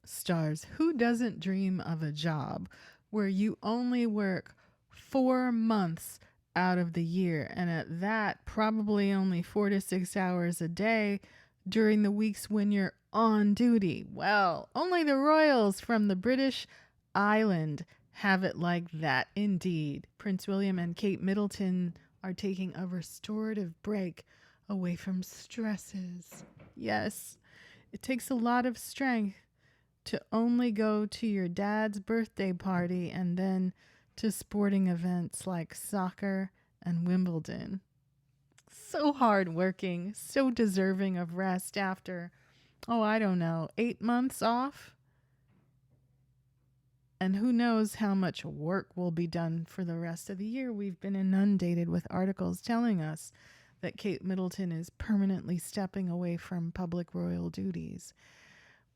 Stars, who doesn't dream of a job where you only work 4 months out of the year, and at that, probably only 4 to 6 hours a day during the weeks when you're on duty? Well, only the royals from the British island have it like that, indeed. Prince William and Kate Middleton are taking a restorative break away from stresses. Yes, it takes a lot of strength to only go to your dad's birthday party and then to sporting events like soccer and Wimbledon. So hardworking, so deserving of rest after, oh, I don't know, 8 months off. And who knows how much work will be done for the rest of the year. We've been inundated with articles telling us that Kate Middleton is permanently stepping away from public royal duties.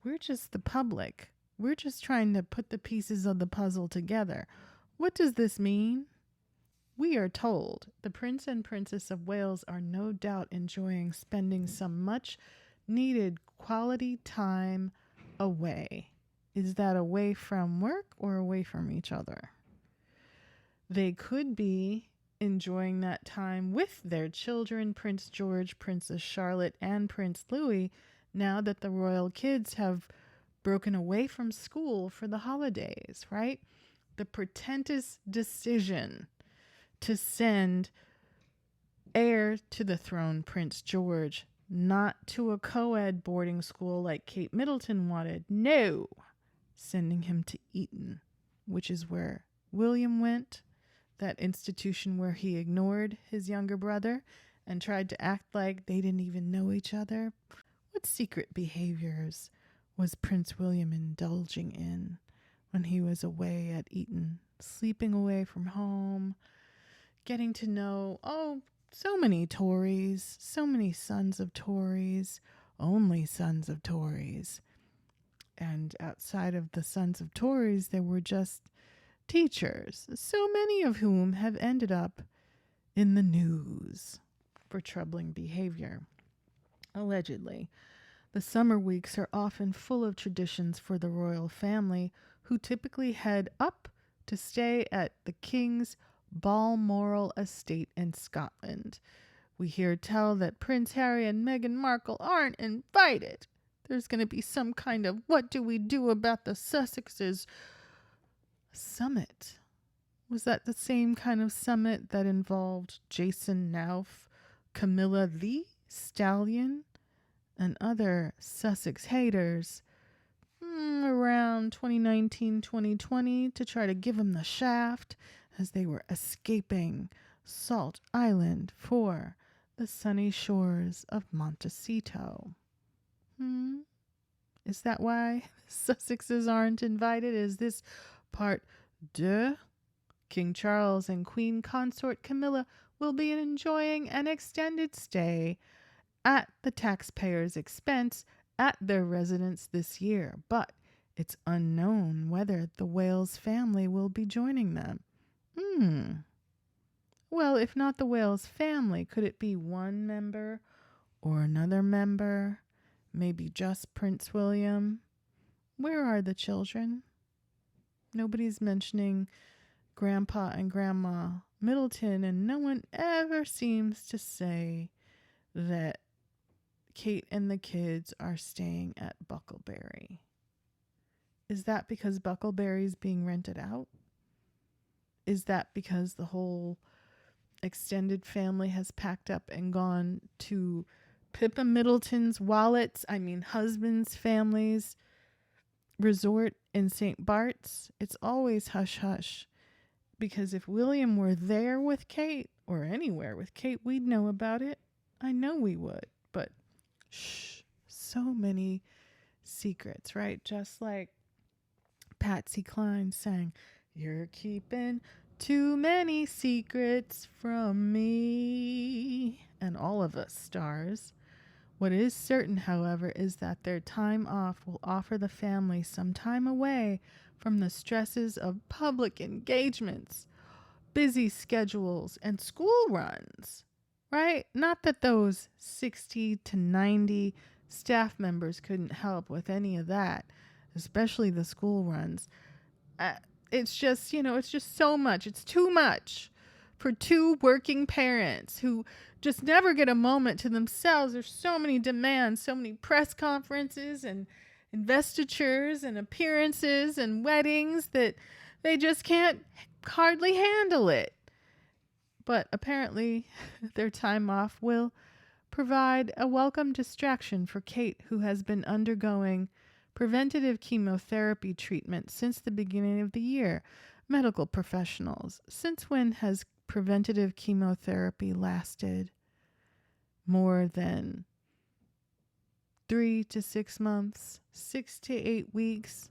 We're just the public. We're just trying to put the pieces of the puzzle together. What does this mean? We are told the Prince and Princess of Wales are no doubt enjoying spending some much needed quality time away. Is that away from work or away from each other? They could be enjoying that time with their children, Prince George, Princess Charlotte, and Prince Louis, now that the royal kids have broken away from school for the holidays, right? The portentous decision to send heir to the throne, Prince George, not to a co-ed boarding school like Kate Middleton wanted. No, sending him to Eton, which is where William went, that institution where he ignored his younger brother and tried to act like they didn't even know each other. What secret behaviors was Prince William indulging in when he was away at Eton, sleeping away from home, getting to know, so many Tories, so many sons of Tories, only sons of Tories. And outside of the sons of Tories, there were just teachers, so many of whom have ended up in the news for troubling behavior. Allegedly, the summer weeks are often full of traditions for the royal family, who typically head up to stay at the King's Balmoral estate in Scotland. We hear tell that Prince Harry and Meghan Markle aren't invited. There's going to be some kind of what do we do about the Sussexes summit. Was that the same kind of summit that involved Jason Nauf, Camilla the Stallion, and other Sussex haters around 2019-2020 to try to give them the shaft as they were escaping Salt Island for the sunny shores of Montecito? Is that why Sussexes aren't invited? Is this part deux? King Charles and Queen Consort Camilla will be enjoying an extended stay at the taxpayers' expense at their residence this year, but it's unknown whether the Wales family will be joining them. Well, if not the Wales family, could it be one member or another member? Maybe just Prince William? Where are the children? Nobody's mentioning Grandpa and Grandma Middleton, and no one ever seems to say that Kate and the kids are staying at Buckleberry. Is that because Buckleberry's being rented out? Is that because the whole extended family has packed up and gone to Pippa Middleton's husband's family's resort in St. Bart's? It's always hush hush. Because if William were there with Kate, or anywhere with Kate, we'd know about it. I know we would. But shh, so many secrets, right? Just like Patsy Cline sang, "You're keeping too many secrets from me." And all of us stars. What is certain, however, is that their time off will offer the family some time away from the stresses of public engagements, busy schedules, and school runs, right? Not that those 60 to 90 staff members couldn't help with any of that. especially the school runs. Uh, it's just, it's just so much. It's too much for two working parents who just never get a moment to themselves. There's so many demands, so many press conferences and investitures and appearances and weddings that they just can't hardly handle it. But apparently, their time off will provide a welcome distraction for Kate, who has been undergoing preventative chemotherapy treatment since the beginning of the year. Medical professionals, since when has preventative chemotherapy lasted more than 3 to 6 months, 6 to 8 weeks?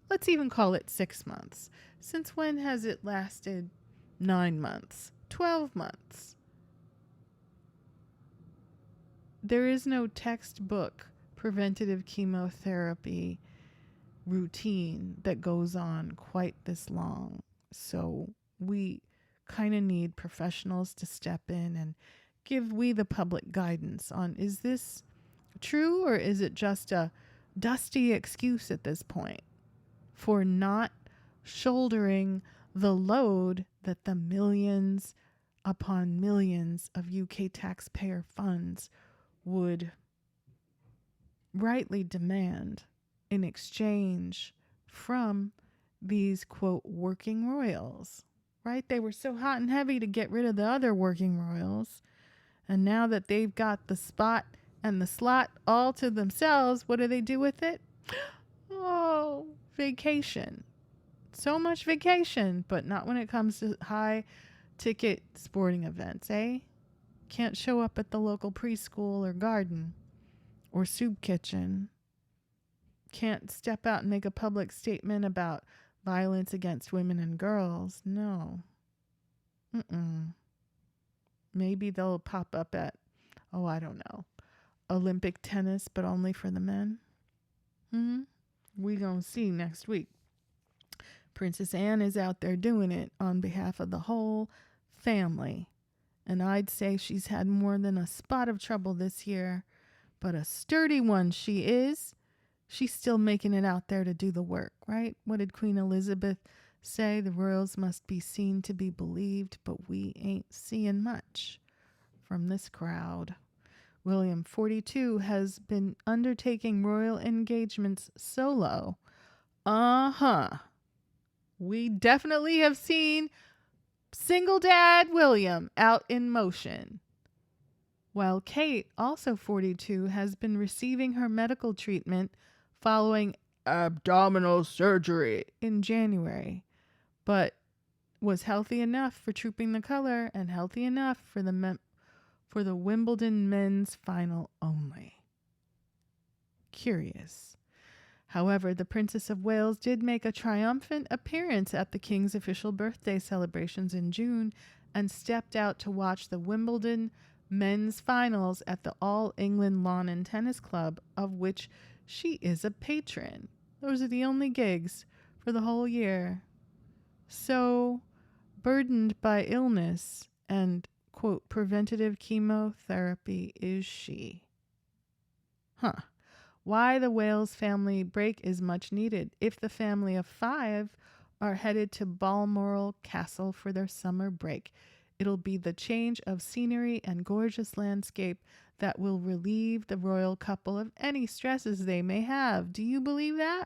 Let's even call it 6 months. Since when has it lasted 9 months, 12 months? There is no textbook preventative chemotherapy routine that goes on quite this long. So we kind of need professionals to step in and give we the public guidance on, is this true or is it just a dusty excuse at this point for not shouldering the load that the millions upon millions of UK taxpayer funds would rightly demand in exchange from these, quote, working royals, right? They were so hot and heavy to get rid of the other working royals. And now that they've got the spot and the slot all to themselves, what do they do with it? Oh, vacation. So much vacation, but not when it comes to high ticket sporting events, eh? Can't show up at the local preschool or garden or soup kitchen. Can't step out and make a public statement about violence against women and girls. No. Maybe they'll pop up at, I don't know, Olympic tennis, but only for the men. We gonna see next week. Princess Anne is out there doing it on behalf of the whole family. And I'd say she's had more than a spot of trouble this year, but a sturdy one she is. She's still making it out there to do the work, right? What did Queen Elizabeth say? The royals must be seen to be believed, but we ain't seeing much from this crowd. William, 42, has been undertaking royal engagements solo. We definitely have seen single dad William out in motion. While Kate, also 42, has been receiving her medical treatment following abdominal surgery in January, but was healthy enough for Trooping the Color and healthy enough for the Wimbledon men's final only. Curious. However, the Princess of Wales did make a triumphant appearance at the King's official birthday celebrations in June and stepped out to watch the Wimbledon men's finals at the All England Lawn and Tennis Club, of which she is a patron. Those are the only gigs for the whole year. So burdened by illness and, quote, preventative chemotherapy is she. Why the Wales family break is much needed if the family of 5 are headed to Balmoral Castle for their summer break. It'll be the change of scenery and gorgeous landscape that will relieve the royal couple of any stresses they may have. Do you believe that?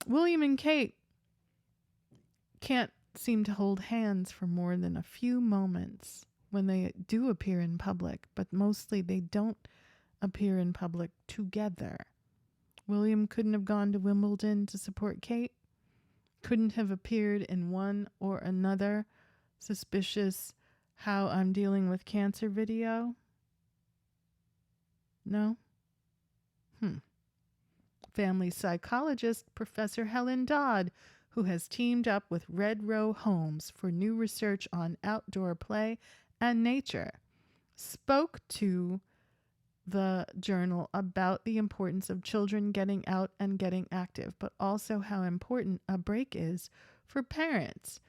William and Kate can't seem to hold hands for more than a few moments when they do appear in public, but mostly they don't appear in public together. William couldn't have gone to Wimbledon to support Kate, couldn't have appeared in one or another suspicious how I'm dealing with cancer video. No? Family psychologist Professor Helen Dodd, who has teamed up with Red Row Homes for new research on outdoor play and nature, spoke to the journal about the importance of children getting out and getting active, but also how important a break is for parents.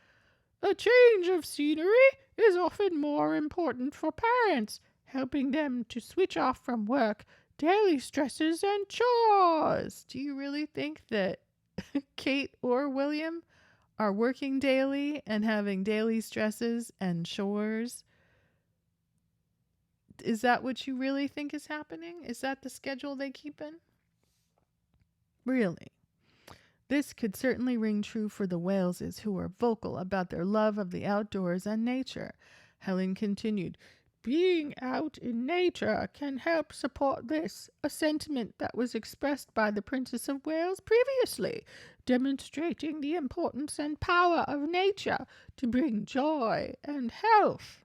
A change of scenery is often more important for parents, helping them to switch off from work daily stresses and chores. Do you really think that Kate or William are working daily and having daily stresses and chores? Is that what you really think is happening? Is that the schedule they keep in? Really? This could certainly ring true for the Waleses, who are vocal about their love of the outdoors and nature. Helen continued, being out in nature can help support this, a sentiment that was expressed by the Princess of Wales previously, demonstrating the importance and power of nature to bring joy and health.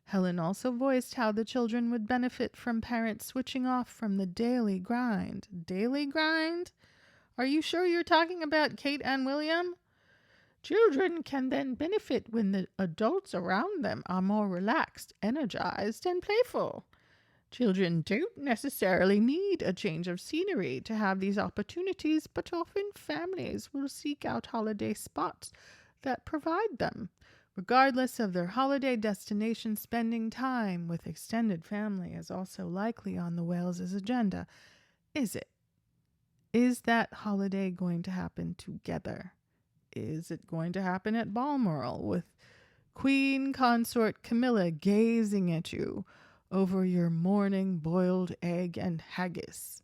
Helen also voiced how the children would benefit from parents switching off from the daily grind. Daily grind? Are you sure you're talking about Kate and William? Children can then benefit when the adults around them are more relaxed, energized, and playful. Children don't necessarily need a change of scenery to have these opportunities, but often families will seek out holiday spots that provide them. Regardless of their holiday destination, spending time with extended family is also likely on the Wales' agenda. Is it? Is that holiday going to happen together? Is it going to happen at Balmoral with Queen Consort Camilla gazing at you over your morning boiled egg and haggis?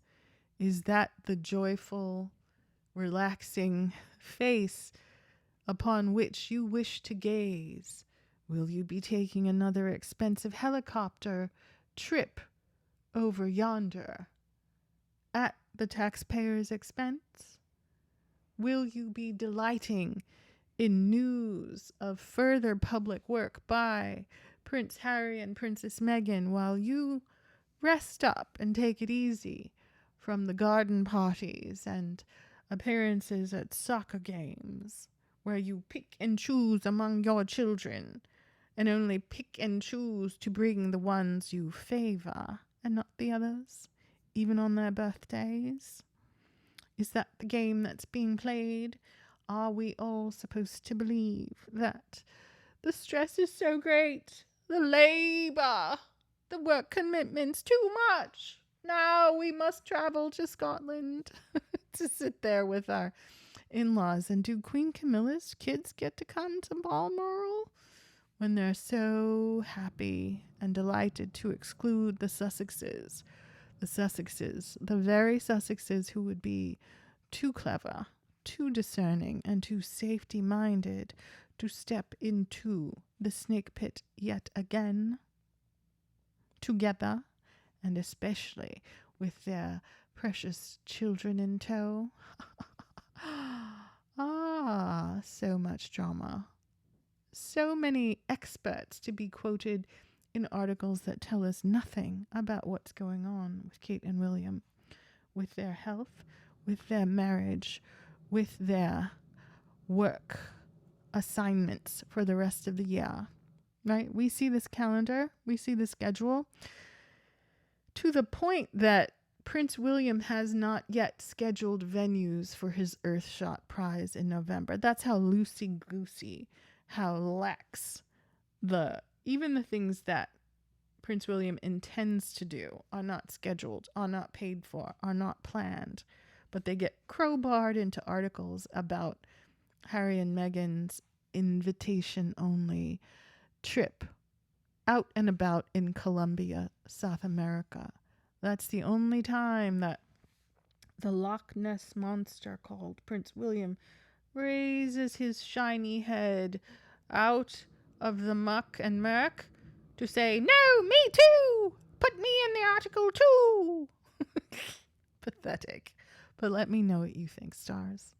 Is that the joyful, relaxing face upon which you wish to gaze? Will you be taking another expensive helicopter trip over yonder at the taxpayer's expense? Will you be delighting in news of further public work by Prince Harry and Princess Meghan while you rest up and take it easy from the garden parties and appearances at soccer games, where you pick and choose among your children and only pick and choose to bring the ones you favor and not the others, even on their birthdays? Is that the game that's being played? Are we all supposed to believe that the stress is so great, the labor, the work commitment's too much? Now we must travel to Scotland to sit there with our in-laws. And do Queen Camilla's kids get to come to Balmoral when they're so happy and delighted to exclude the Sussexes? The very Sussexes who would be too clever, too discerning, and too safety-minded to step into the snake pit yet again, together, and especially with their precious children in tow. So much drama. So many experts to be quoted in articles that tell us nothing about what's going on with Kate and William, with their health, with their marriage, with their work assignments for the rest of the year. Right? We see this calendar, we see the schedule, to the point that Prince William has not yet scheduled venues for his Earthshot prize in November. That's how loosey-goosey, how lax even the things that Prince William intends to do are not scheduled, are not paid for, are not planned. But they get crowbarred into articles about Harry and Meghan's invitation-only trip out and about in Colombia, South America. That's the only time that the Loch Ness monster called Prince William raises his shiny head out of the muck and murk to say, "No, me too! Put me in the article too!" Pathetic. But let me know what you think, stars.